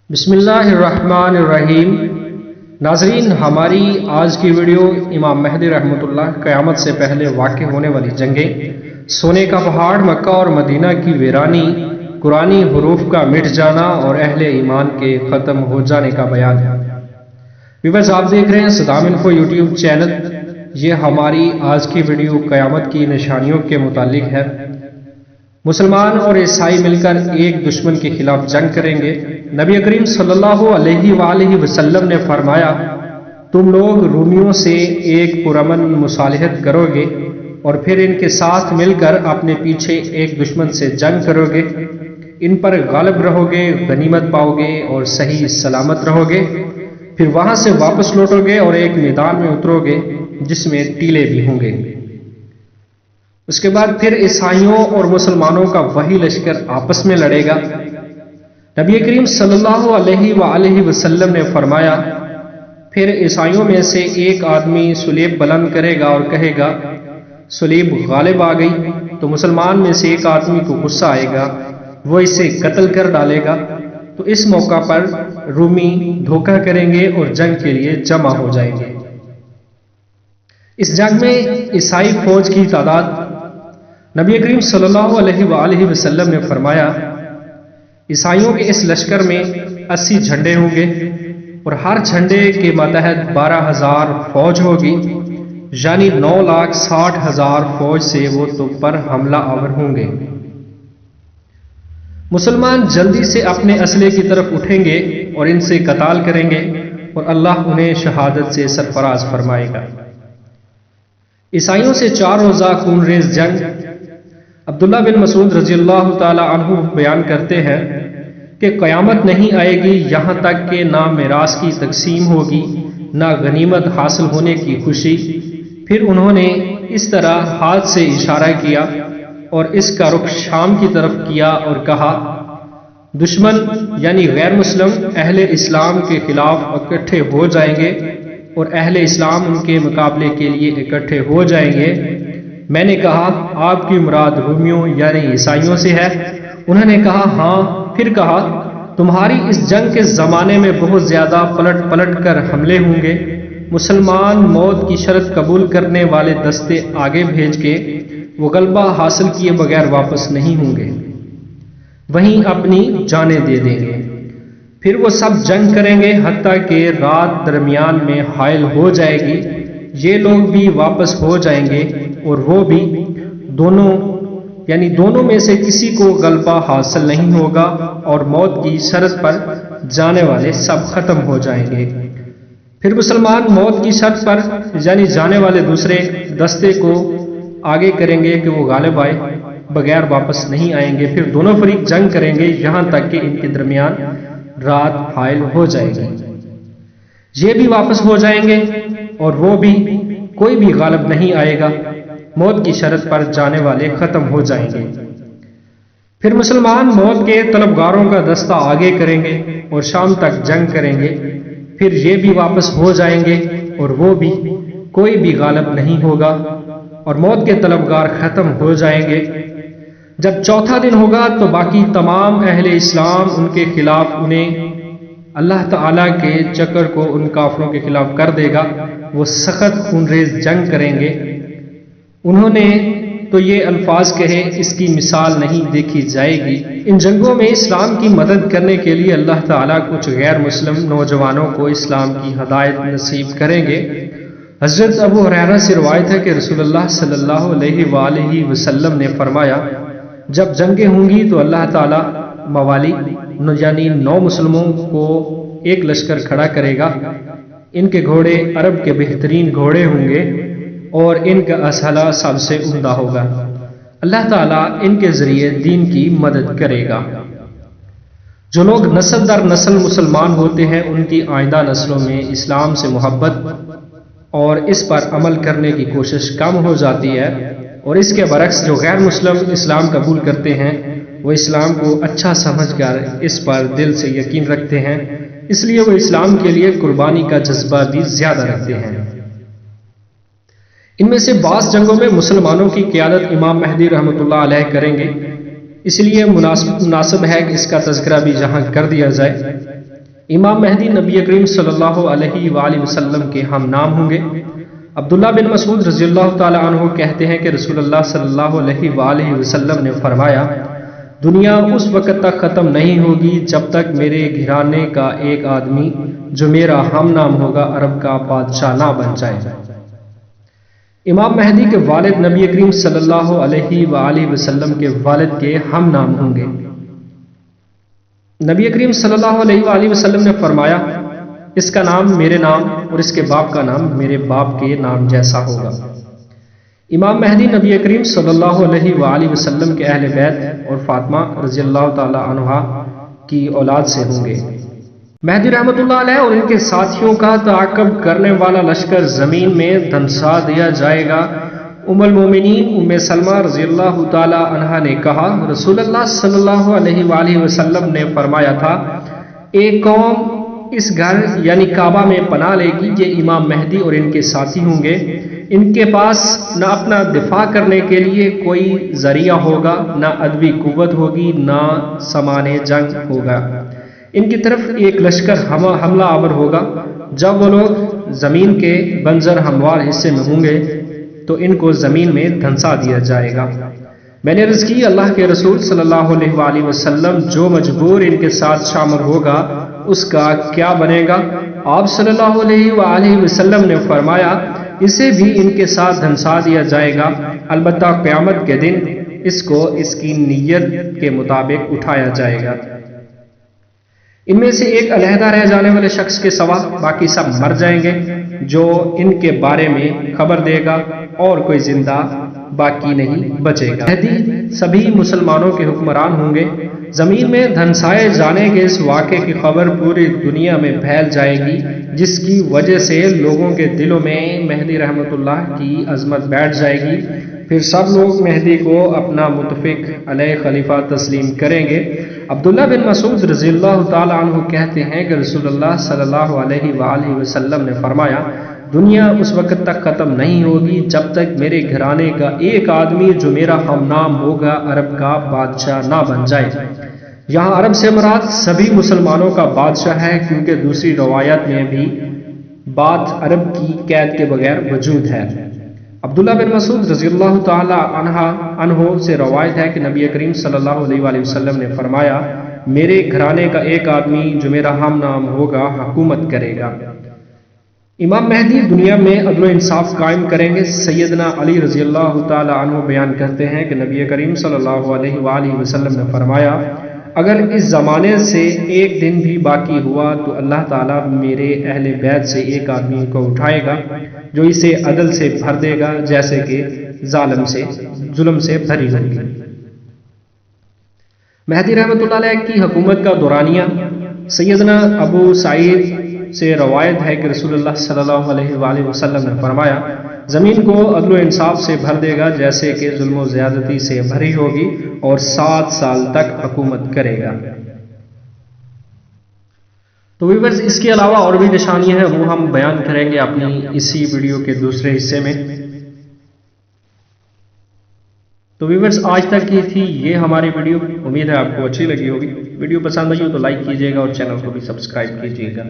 بسم اللہ الرحمن الرحیم۔ ناظرین، ہماری آج کی ویڈیو امام مہدی رحمۃ اللہ قیامت سے پہلے واقع ہونے والی جنگیں، سونے کا پہاڑ، مکہ اور مدینہ کی ویرانی، قرآنی حروف کا مٹ جانا اور اہل ایمان کے ختم ہو جانے کا بیان ہے۔ ویورز، آپ دیکھ رہے ہیں صدام انفو یوٹیوب چینل۔ یہ ہماری آج کی ویڈیو قیامت کی نشانیوں کے متعلق ہے۔ مسلمان اور عیسائی مل کر ایک دشمن کے خلاف جنگ کریں گے۔ نبی کریم صلی اللہ علیہ وآلہ وسلم نے فرمایا، تم لوگ رومیوں سے ایک پرامن مصالحت کرو گے اور پھر ان کے ساتھ مل کر اپنے پیچھے ایک دشمن سے جنگ کرو گے، ان پر غالب رہو گے، غنیمت پاؤ گے اور صحیح سلامت رہو گے، پھر وہاں سے واپس لوٹو گے اور ایک میدان میں اترو گے جس میں ٹیلے بھی ہوں گے۔ اس کے بعد پھر عیسائیوں اور مسلمانوں کا وہی لشکر آپس میں لڑے گا۔ نبی کریم صلی اللہ علیہ وآلہ وسلم نے فرمایا، پھر عیسائیوں میں سے ایک آدمی صلیب بلند کرے گا اور کہے گا، صلیب غالب آ گئی، تو مسلمان میں سے ایک آدمی کو غصہ آئے گا، وہ اسے قتل کر ڈالے گا۔ تو اس موقع پر رومی دھوکہ کریں گے اور جنگ کے لیے جمع ہو جائیں گے۔ اس جنگ میں عیسائی فوج کی تعداد، نبی کریم صلی اللہ علیہ وآلہ وسلم نے فرمایا، عیسائیوں کے اس لشکر میں 80 جھنڈے ہوں گے اور ہر جھنڈے کے ماتحت 12,000 فوج ہوگی، یعنی 9,60,000 فوج سے وہ تم پر حملہ آور ہوں گے۔ مسلمان جلدی سے اپنے اسلحے کی طرف اٹھیں گے اور ان سے قتال کریں گے اور اللہ انہیں شہادت سے سرفراز فرمائے گا۔ عیسائیوں سے 4 روزہ خون ریز جنگ۔ عبداللہ بن مسعود رضی اللہ تعالی عنہ بیان کرتے ہیں کہ قیامت نہیں آئے گی یہاں تک کہ نہ میراث کی تقسیم ہوگی، نہ غنیمت حاصل ہونے کی خوشی۔ پھر انہوں نے اس طرح ہاتھ سے اشارہ کیا اور اس کا رخ شام کی طرف کیا اور کہا، دشمن یعنی غیر مسلم اہل اسلام کے خلاف اکٹھے ہو جائیں گے اور اہل اسلام ان کے مقابلے کے لیے اکٹھے ہو جائیں گے۔ میں نے کہا، آپ کی مراد رومیوں یعنی عیسائیوں سے ہے؟ انہوں نے کہا ہاں۔ پھر کہا، تمہاری اس جنگ کے زمانے میں بہت زیادہ پلٹ کر حملے ہوں گے۔ مسلمان موت کی شرط قبول کرنے والے دستے آگے بھیج کے وہ غلبہ حاصل کیے بغیر واپس نہیں ہوں گے، وہیں اپنی جانیں دے دیں گے۔ پھر وہ سب جنگ کریں گے حتیٰ کہ رات درمیان میں حائل ہو جائے گی، یہ لوگ بھی واپس ہو جائیں گے اور وہ بھی، دونوں میں سے کسی کو غلبہ حاصل نہیں ہوگا اور موت کی شرط پر جانے والے سب ختم ہو جائیں گے۔ پھر مسلمان موت کی شرط پر یعنی جانے والے دوسرے دستے کو آگے کریں گے کہ وہ غالب آئے بغیر واپس نہیں آئیں گے۔ پھر دونوں فریق جنگ کریں گے یہاں تک کہ ان کے درمیان رات حائل ہو جائے گی، یہ بھی واپس ہو جائیں گے اور وہ بھی، کوئی بھی غالب نہیں آئے گا، موت کی شرط پر جانے والے ختم ہو جائیں گے۔ پھر مسلمان موت کے طلبگاروں کا دستہ آگے کریں گے اور شام تک جنگ کریں گے، پھر یہ بھی واپس ہو جائیں گے اور وہ بھی، کوئی بھی غالب نہیں ہوگا اور موت کے طلبگار ختم ہو جائیں گے۔ جب چوتھا دن ہوگا تو باقی تمام اہل اسلام ان کے خلاف انہیں اللہ تعالیٰ کے چکر کو ان کافروں کے خلاف کر دے گا، وہ سخت خونریز جنگ کریں گے۔ انہوں نے تو یہ الفاظ کہے، اس کی مثال نہیں دیکھی جائے گی۔ ان جنگوں میں اسلام کی مدد کرنے کے لیے اللہ تعالیٰ کچھ غیر مسلم نوجوانوں کو اسلام کی ہدایت نصیب کریں گے۔ حضرت ابو ہریرہ سے روایت ہے کہ رسول اللہ صلی اللہ علیہ وآلہ وسلم نے فرمایا، جب جنگیں ہوں گی تو اللہ تعالیٰ موالی یعنی 9 مسلموں کو ایک لشکر کھڑا کرے گا، ان کے گھوڑے عرب کے بہترین گھوڑے ہوں گے اور ان کا اسلحہ سب سے عمدہ ہوگا۔ اللہ تعالیٰ ان کے ذریعے دین کی مدد کرے گا۔ جو لوگ نسل در نسل مسلمان ہوتے ہیں ان کی آئندہ نسلوں میں اسلام سے محبت اور اس پر عمل کرنے کی کوشش کم ہو جاتی ہے، اور اس کے برعکس جو غیر مسلم اسلام قبول کرتے ہیں وہ اسلام کو اچھا سمجھ کر اس پر دل سے یقین رکھتے ہیں، اس لیے وہ اسلام کے لیے قربانی کا جذبہ بھی زیادہ رکھتے ہیں۔ ان میں سے بعض جنگوں میں مسلمانوں کی قیادت امام مہدی رحمۃ اللہ علیہ کریں گے، اس لیے مناسب ہے کہ اس کا تذکرہ بھی یہاں کر دیا جائے۔ امام مہدی نبی کریم صلی اللہ علیہ وآلہ وسلم کے ہم نام ہوں گے۔ عبداللہ بن مسعود رضی اللہ تعالی عنہ کہتے ہیں کہ رسول اللہ صلی اللہ علیہ وآلہ وسلم نے فرمایا، دنیا اس وقت تک ختم نہیں ہوگی جب تک میرے گھرانے کا ایک آدمی جو میرا ہم نام ہوگا عرب کا بادشاہ نہ بن جائے۔ امام مہدی کے والد نبی کریم صلی اللہ علیہ وآلہ وسلم کے والد کے ہم نام ہوں گے۔ نبی کریم صلی اللہ علیہ وآلہ وسلم نے فرمایا، اس کا نام میرے نام اور اس کے باپ کا نام میرے باپ کے نام جیسا ہوگا۔ امام مہدی نبی کریم صلی اللہ علیہ وآلہ وسلم کے اہل بیت اور فاطمہ رضی اللہ تعالی عنہا کی اولاد سے ہوں گے۔ مہدی رحمۃ اللہ علیہ اور ان کے ساتھیوں کا تعاقب کرنے والا لشکر زمین میں دھنسا دیا جائے گا۔ ام المومنین ام سلمہ رضی اللہ تعالی عنہا نے کہا، رسول اللہ صلی اللہ علیہ وآلہ وسلم نے فرمایا تھا، ایک قوم اس گھر یعنی کعبہ میں پناہ لے گی، یہ امام مہدی اور ان کے ساتھی ہوں گے۔ ان کے پاس نہ اپنا دفاع کرنے کے لیے کوئی ذریعہ ہوگا، نہ ادبی قوت ہوگی، نہ سامان جنگ ہوگا۔ ان کی طرف ایک لشکر حملہ آور ہوگا۔ جب وہ لوگ زمین کے بنجر ہموار حصے میں ہوں گے تو ان کو زمین میں دھنسا دیا جائے گا۔ میں نے عرض کی، اللہ کے رسول صلی اللہ علیہ وآلہ وسلم جو مجبور ان کے ساتھ شامل ہوگا اس کا کیا بنے گا؟ آپ صلی اللہ علیہ وآلہ وسلم نے فرمایا، اسے بھی ان کے ساتھ دھنسا دیا جائے گا، البتہ قیامت کے دن اس کو اس کی نیت کے مطابق اٹھایا جائے گا۔ ان میں سے ایک علیحدہ رہ جانے والے شخص کے سوا باقی سب مر جائیں گے جو ان کے بارے میں خبر دے گا، اور کوئی زندہ باقی نہیں بچے گا۔ مہدی سبھی مسلمانوں کے حکمران ہوں گے۔ زمین میں دھنسائے جانے کے اس واقعے کی خبر پوری دنیا میں پھیل جائے گی، جس کی وجہ سے لوگوں کے دلوں میں مہدی رحمت اللہ کی عظمت بیٹھ جائے گی۔ پھر سب لوگ مہدی کو اپنا متفق علیہ خلیفہ تسلیم کریں گے۔ عبداللہ بن مسعود رضی اللہ تعالی عنہ کہتے ہیں کہ رسول اللہ صلی اللہ علیہ وآلہ وسلم نے فرمایا، دنیا اس وقت تک ختم نہیں ہوگی جب تک میرے گھرانے کا ایک آدمی جو میرا ہم نام ہوگا عرب کا بادشاہ نہ بن جائے۔ یہاں عرب سے مراد سبھی مسلمانوں کا بادشاہ ہے، کیونکہ دوسری روایت میں بھی بات عرب کی قید کے بغیر وجود ہے۔ عبداللہ بن مسعود رضی اللہ تعالی عنہ سے روایت ہے کہ نبی کریم صلی اللہ علیہ وآلہ وسلم نے فرمایا، میرے گھرانے کا ایک آدمی جو میرا ہم نام ہوگا حکومت کرے گا۔ امام مہدی دنیا میں عدل و انصاف قائم کریں گے۔ سیدنا علی رضی اللہ تعالی عنہ بیان کرتے ہیں کہ نبی کریم صلی اللہ علیہ وآلہ وسلم نے فرمایا، اگر اس زمانے سے ایک دن بھی باقی ہوا تو اللہ تعالیٰ میرے اہل بیت سے ایک آدمی کو اٹھائے گا جو اسے عدل سے بھر دے گا جیسے کہ ظلم سے بھری ہوگی۔ مہدی رحمۃ اللہ علیہ کی حکومت کا دورانیہ سیدنا ابو سعید سے روایت ہے کہ رسول اللہ صلی اللہ علیہ وآلہ وسلم نے فرمایا، زمین کو عدل و انصاف سے بھر دے گا جیسے کہ ظلم و زیادتی سے بھری ہوگی، اور 7 سال تک حکومت کرے گا۔ تو ویورز، اس کے علاوہ اور بھی نشانیاں ہیں، وہ ہم بیان کریں گے اپنی اسی ویڈیو کے دوسرے حصے میں۔ تو ویورز، آج تک کی تھی یہ ہماری ویڈیو، امید ہے آپ کو اچھی لگی ہوگی۔ ویڈیو پسند آئی ہو تو لائک کیجیے گا اور چینل کو بھی سبسکرائب کیجیے گا۔